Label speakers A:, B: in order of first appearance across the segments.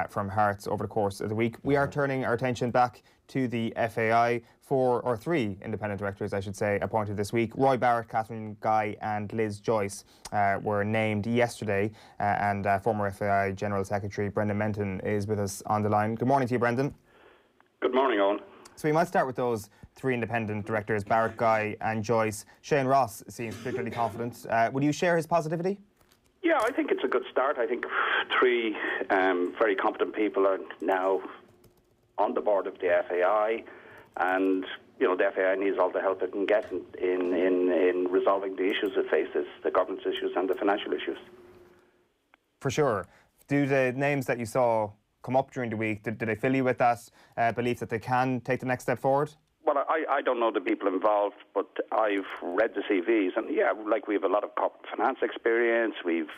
A: from Hearts over the course of the week. We are turning our attention back to the FAI. Three independent directors, I should say, appointed this week. Roy Barrett, Catherine Guy and Liz Joyce were named yesterday, and former FAI General Secretary Brendan Menton is with us on the line. Good morning to you, Brendan.
B: Good morning, Owen.
A: So we might start with those three independent directors, Barrett, Guy and Joyce. Shane Ross seems particularly confident. Would you share his positivity?
B: Yeah, I think it's a good start. I think three very competent people are now on the board of the FAI, and the FAI needs all the help it can get in resolving the issues it faces, the governance issues and the financial issues. For
A: sure. Do the names that you saw come up during the week, did they fill you with that belief that they can take the next step forward?
B: Well, I don't know the people involved, but I've read the CVs, and we have a lot of corporate finance experience, we've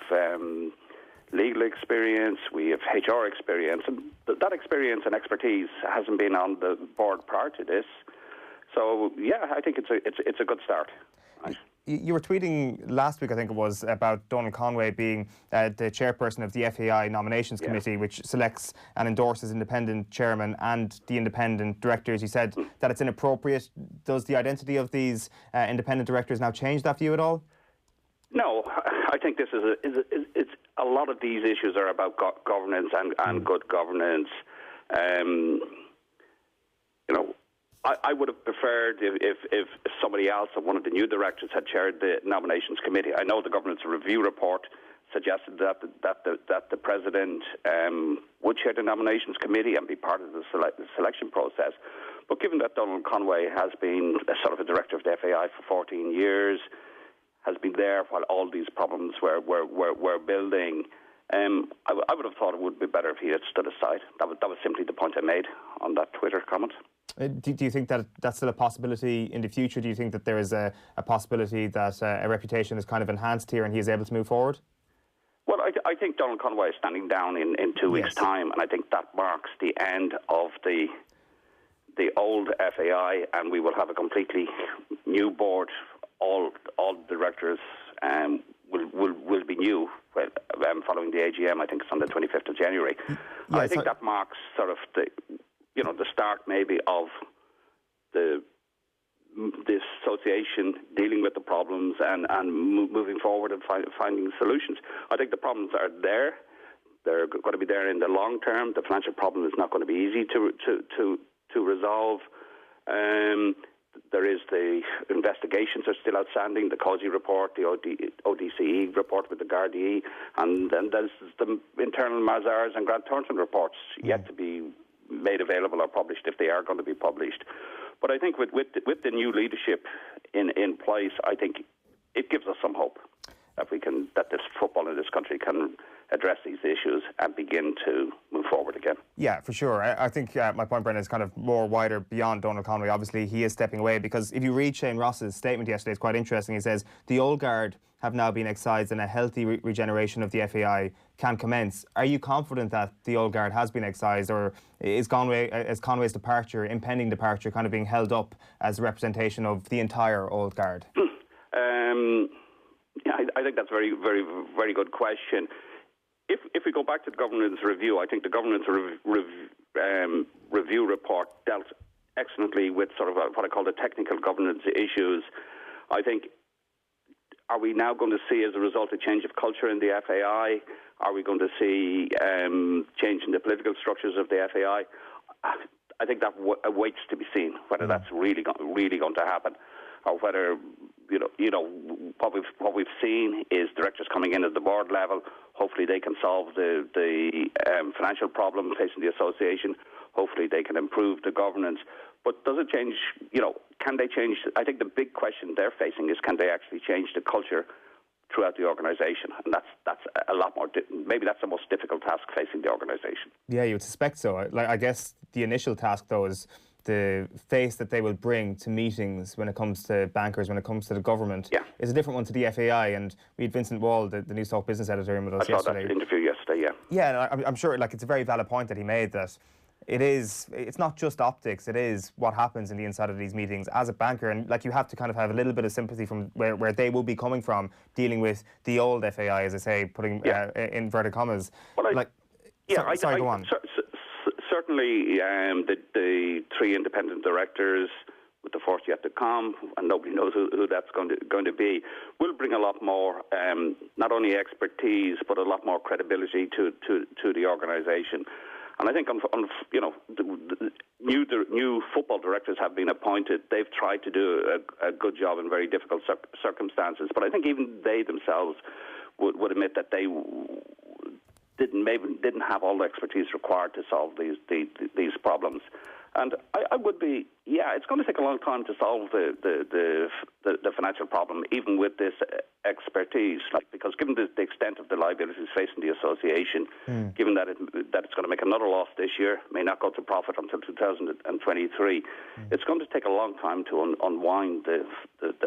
B: legal experience, we have HR experience, and that experience and expertise hasn't been on the board prior to this. So I think it's a good start.
A: You were tweeting last week, I think it was, about Donald Conway being the chairperson of the FAI Nominations Committee, which selects and endorses independent chairmen and the independent directors. You said that it's inappropriate. Does the identity of these independent directors now change that view at all?
B: No, I think this it's a lot of these issues are about governance and good governance. I would have preferred if somebody else, one of the new directors, had chaired the nominations committee. I know the governance review report suggested that the president would chair the nominations committee and be part of the selection process. But given that Donald Conway has been a sort of a director of the FAI for 14 years, has been there while all these problems were building, I would have thought it would be better if he had stood aside. That was simply the point I made on that Twitter comment.
A: Do you think that that's still a possibility in the future? Do you think that there is a possibility that a reputation is kind of enhanced here and he is able to move forward?
B: Well, I think Donald Conway is standing down in 2 weeks' time, and I think that marks the end of the old FAI, and we will have a completely new board. All directors will be new following the AGM. I think it's on the 25th of January. I think that marks sort of the start maybe of the association dealing with the problems and moving forward and finding solutions. I think the problems are there. They're going to be there in the long term. The financial problem is not going to be easy to resolve. There is the investigations are still outstanding, the COSI report, the ODCE report with the Gardaí, and then there's the internal Mazars and Grant Thornton reports yet to be made available or published, if they are going to be published. But I think with the new leadership in place, I think it gives us some hope that this football in this country can address these issues and begin to move forward again.
A: Yeah, for sure. I think my point, Brendan, is kind of more wider beyond Donald Conway. Obviously, he is stepping away because if you read Shane Ross's statement yesterday, it's quite interesting. He says, the old guard have now been excised and a healthy regeneration of the FAI can commence. Are you confident that the old guard has been excised, or is Conway's departure, impending departure, kind of being held up as a representation of the entire old guard?
B: I think that's a very, very, very good question. If we go back to the governance review, I think the governance review report dealt excellently with sort of what I call the technical governance issues. I think, are we now going to see, as a result, a change of culture in the FAI? Are we going to see change in the political structures of the FAI? I think that awaits to be seen, whether that's really going to happen, or whether what we've seen is directors coming in at the board level. Hopefully they can solve the financial problem facing the association. Hopefully they can improve the governance. But does it change, can they change? I think the big question they're facing is, can they actually change the culture throughout the organisation? And that's a lot more, maybe that's the most difficult task facing the organisation.
A: Yeah, you would suspect so. I guess the initial task, though, is the face that they will bring to meetings when it comes to bankers, when it comes to the government, is a different one to the FAI. And we had Vincent Wall, the News Talk business editor, in with us yesterday.
B: I saw that interview yesterday,
A: Yeah, and I'm sure it's a very valid point that he made, that it's not just optics, it is what happens in the inside of these meetings as a banker. And you have to kind of have a little bit of sympathy from where they will be coming from, dealing with the old FAI, as I say, putting inverted commas.
B: Well, Yeah,
A: sorry, go on.
B: Certainly the three independent directors, with the fourth yet to come, and nobody knows who that's going to be, will bring a lot more, not only expertise, but a lot more credibility to the organisation. And I think, the new football directors have been appointed. They've tried to do a good job in very difficult circumstances. But I think even they themselves would admit that they didn't have all the expertise required to solve these problems. And I would be, it's going to take a long time to solve the financial problem, even with this expertise. Because given the extent of the liabilities facing the association, given that it's going to make another loss this year, may not go to profit until 2023, it's going to take a long time to unwind the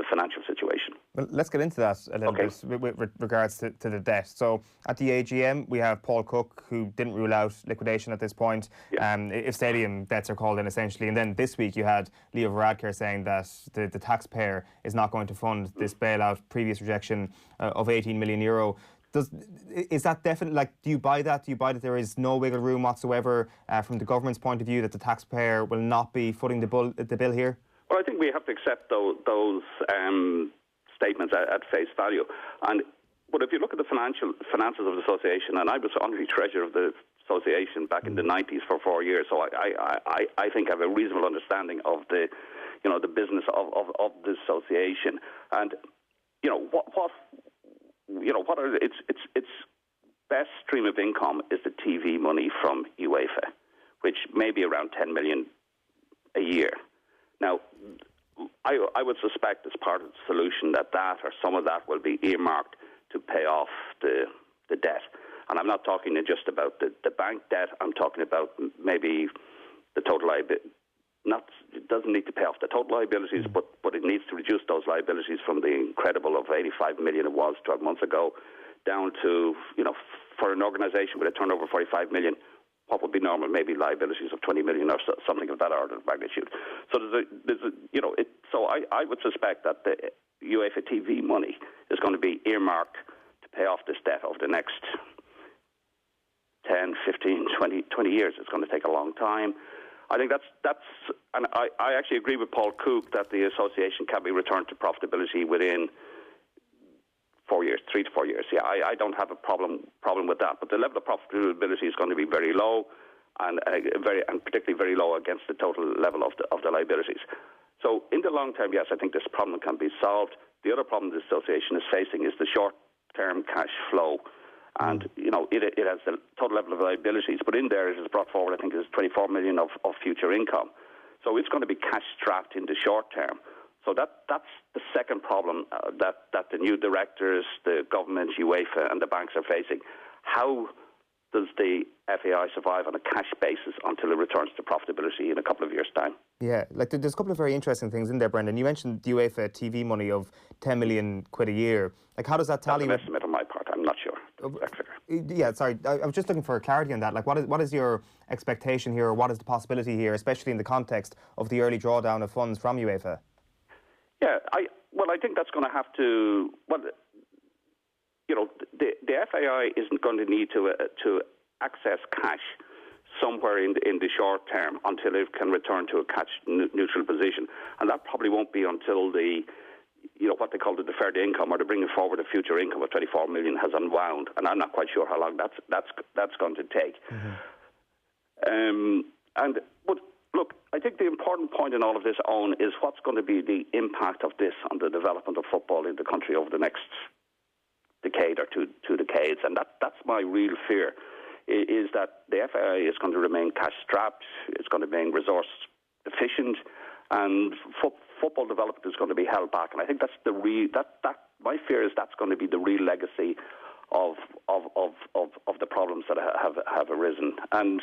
B: financial situation.
A: Well, let's get into that a little bit with regards to the debt. So at the AGM, we have Paul Cook, who didn't rule out liquidation at this point, if stadium debts are called in, essentially. And then this week you had Leo Varadkar saying that the taxpayer is not going to fund this bailout, previous rejection of €18 million. Is that definitely, do you buy that? Do you buy that there is no wiggle room whatsoever from the government's point of view, that the taxpayer will not be footing the bill here?
B: Well, I think we have to accept those statements at face value. But if you look at the finances of the association, and I was honorary treasurer of the association back in the 90s for 4 years, so I think I have a reasonable understanding of the business of the association. And its best stream of income is the TV money from UEFA, which may be around 10 million a year. Now, I would suspect as part of the solution that or some of that will be earmarked to pay off the debt. And I'm not talking just about the bank debt. I'm talking about maybe the total liability. It doesn't need to pay off the total liabilities, but it needs to reduce those liabilities from the incredible of 85 million it was 12 months ago, down to, for an organisation with a turnover of 45 million, what would be normal, maybe liabilities of 20 million or something of that order of magnitude. So so I would suspect that the UEFA TV money is going to be earmarked to pay off this debt over the next 10, 15, 20 years. It's going to take a long time. I think and I actually agree with Paul Cook that the association can be returned to profitability within 4 years, 3 to 4 years. Yeah, I don't have a problem with that. But the level of profitability is going to be very low, and particularly very low against the total level of the liabilities. So in the long term, yes, I think this problem can be solved. The other problem the association is facing is the short-term cash flow. And, it has the total level of liabilities, but in there it has brought forward, I think, is 24 million of future income. So it's going to be cash strapped in the short term. So that's the second problem that the new directors, the government, UEFA and the banks are facing. How does the FAI survive on a cash basis until it returns to profitability in a couple of years' time?
A: Yeah, there's a couple of very interesting things in there, Brendan. You mentioned the UEFA TV money of 10 million quid a year. How does that tally?
B: That's an estimate on my part. I'm not sure.
A: Yeah, sorry. I was just looking for clarity on that. What is your expectation here, or what is the possibility here, especially in the context of the early drawdown of funds from UEFA?
B: Yeah, I think that's going to have to. The FAI isn't going to need to access cash somewhere in the short term until it can return to a cash neutral position, and that probably won't be until what they call the deferred income, or the bringing forward of future income of 24 million has unwound, and I'm not quite sure how long that's going to take. But look, I think the important point in all of this, Owen, is what's going to be the impact of this on the development of football in the country over the next decade or two decades, and that's my real fear, is that the FAI is going to remain cash strapped, it's going to remain resource efficient, and football development is going to be held back. And I think that's my fear is that's going to be the real legacy of the problems that have arisen. And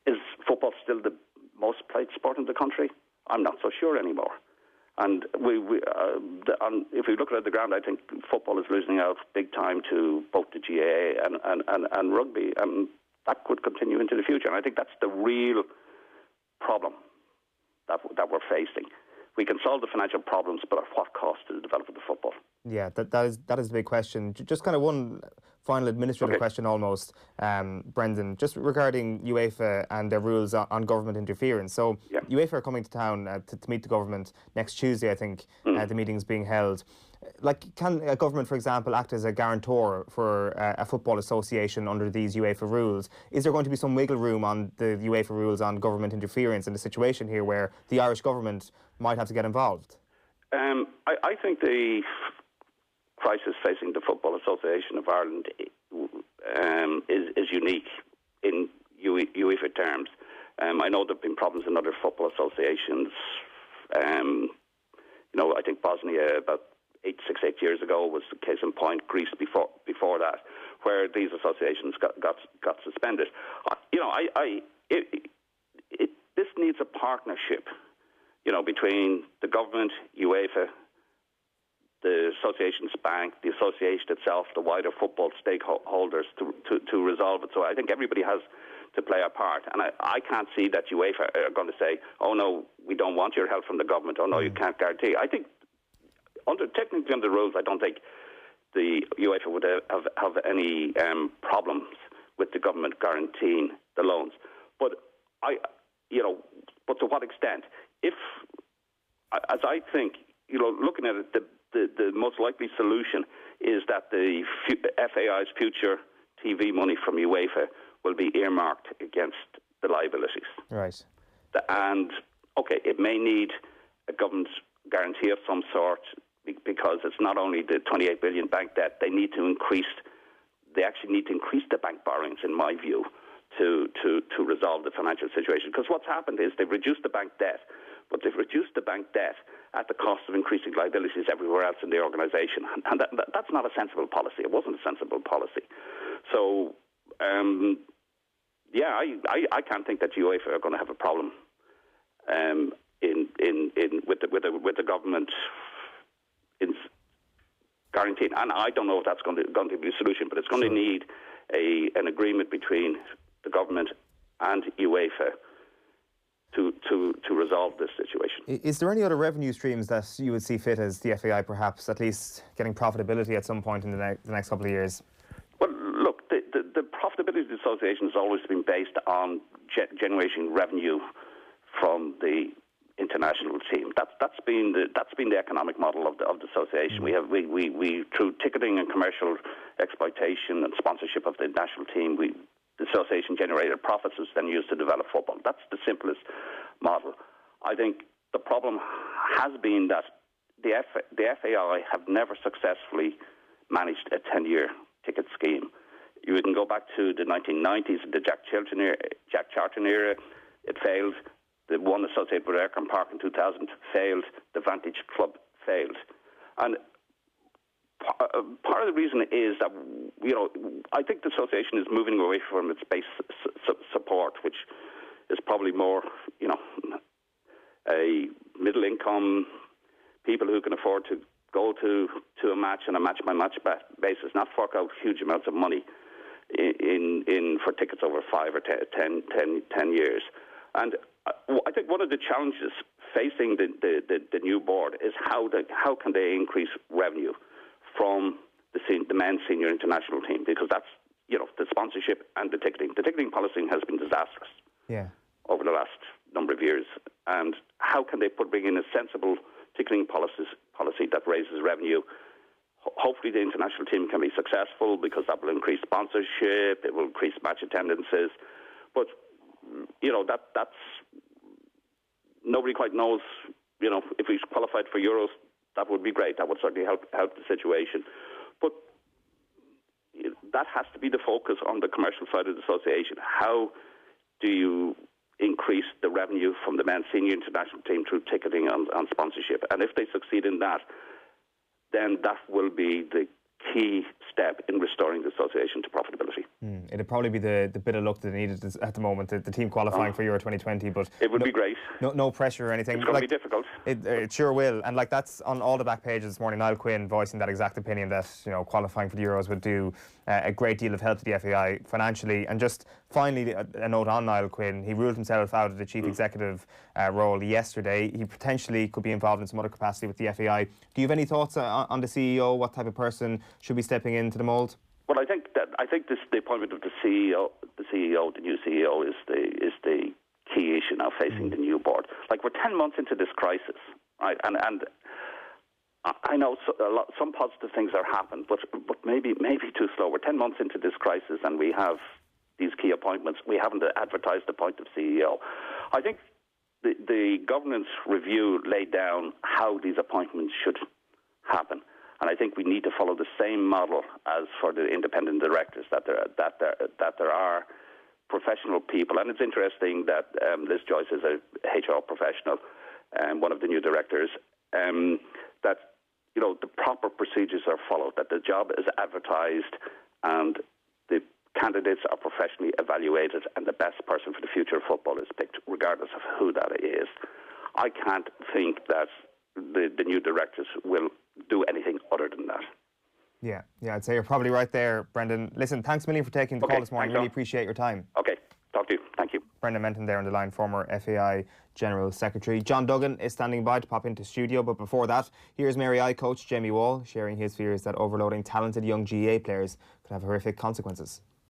B: is football still the most played sport in the country? I'm not so sure anymore. And if we look at the ground, I think football is losing out big time to both the GAA and rugby, and that could continue into the future. And I think that's the real problem that we're facing. We can solve the financial problems, but at what cost to the development of football?
A: Yeah, that is the big question. Just kind of one final administrative question almost, Brendan, just regarding UEFA and their rules on government interference. So
B: Yeah.
A: UEFA are coming to town to meet the government next Tuesday, I think. The meeting's being held. Like, can a government, for example, act as a guarantor for a football association under these UEFA rules? Is there going to be some wiggle room on the UEFA rules on government interference in a situation here where the Irish government might have to get involved?
B: I think the crisis facing the Football Association of Ireland is unique in UEFA terms. I know there have been problems in other football associations. I think Bosnia about 8 years ago was the case in point. Greece before that, where these associations got suspended. This needs a partnership, between the government, UEFA, the association's bank, the association itself, the wider football stakeholders to resolve it. So I think everybody has to play a part. And I can't see that UEFA are going to say, oh, no, we don't want your help from the government. Oh, no, you can't guarantee. I think technically under the rules, I don't think the UEFA would have any problems with the government guaranteeing the loans. But but to what extent? If, as I think, looking at it, the most likely solution is that the FAI's future TV money from UEFA will be earmarked against the liabilities.
A: Right.
B: And, okay, it may need a government guarantee of some sort because it's not only the 28 billion bank debt, they actually need to increase the bank borrowings, in my view, to resolve the financial situation. Because what's happened is they've reduced the bank debt, but they've reduced the bank debt at the cost of increasing liabilities everywhere else in the organisation. And that's not a sensible policy. It wasn't a sensible policy. So, I can't think that UEFA are going to have a problem with the government in guaranteeing. And I don't know if that's going to be a solution, but it's going to need an agreement between the government and UEFA to resolve this situation.
A: Is there any other revenue streams that you would see fit as the FAI perhaps at least getting profitability at some point in the next couple of years?
B: Well, look, the profitability of the association has always been based on generating revenue from the international team. That's been the economic model of the association. We through ticketing and commercial exploitation and sponsorship of the national team, the association generated profits was then used to develop football. That's the simplest model. I think the problem has been that the FAI have never successfully managed a 10-year ticket scheme. You can go back to the 1990s, the Jack Charlton era. It failed. The one associated with Aircon Park in 2000 failed. The Vantage Club failed. And part of the reason is that, I think the association is moving away from its base support, which is probably more, a middle-income people who can afford to go to a match on a match-by-match basis, not fork out huge amounts of money for tickets over 5 or 10 years. And I think one of the challenges facing the new board is how can they increase revenue from the men's senior international team, because that's the sponsorship and the ticketing. The ticketing policy has been disastrous over the last number of years, and how can they bring in a sensible ticketing policy that raises revenue? Hopefully the international team can be successful because that will increase sponsorship, it will increase match attendances, but that's nobody quite knows. If we qualified for Euros, that would be great. That would certainly help the situation. But that has to be the focus on the commercial side of the association. How do you increase the revenue from the men's senior international team through ticketing and sponsorship? And if they succeed in that, then that will be the key step in restoring the association to profitability.
A: It'd probably be the bit of luck that they needed at the moment, the team qualifying for Euro 2020, but
B: it would be great.
A: No pressure or anything.
B: It's going to be difficult.
A: It sure will, and like that's on all the back pages this morning. Niall Quinn voicing that exact opinion that qualifying for the Euros would do a great deal of help to the FAI financially. And just finally, a note on Niall Quinn: he ruled himself out of the chief executive role yesterday. He potentially could be involved in some other capacity with the FAI. Do you have any thoughts on the CEO? What type of person should be stepping into the mould?
B: Well, I think the appointment of the CEO, the new CEO, is the key issue now facing the new board. Like, we're 10 months into this crisis, right? And I know some positive things are happening, but maybe too slow. We're 10 months into this crisis, and we have these key appointments. We haven't advertised the appointment of CEO. I think the governance review laid down how these appointments should happen. And I think we need to follow the same model as for the independent directors, that there are professional people. And it's interesting that Liz Joyce is a HR professional, one of the new directors, that the proper procedures are followed, that the job is advertised and the candidates are professionally evaluated and the best person for the future of football is picked, regardless of who that is. I can't think that the new directors will do anything other than that.
A: Yeah, I'd say you're probably right there, Brendan. Listen, thanks a million for taking the call this morning. Really appreciate your time.
B: Okay, talk to you. Thank you.
A: Brendan Menton there on the line, former FAI General Secretary. John Duggan is standing by to pop into studio, but before that, here's Mary I coach Jamie Wall sharing his fears that overloading talented young GAA players could have horrific consequences.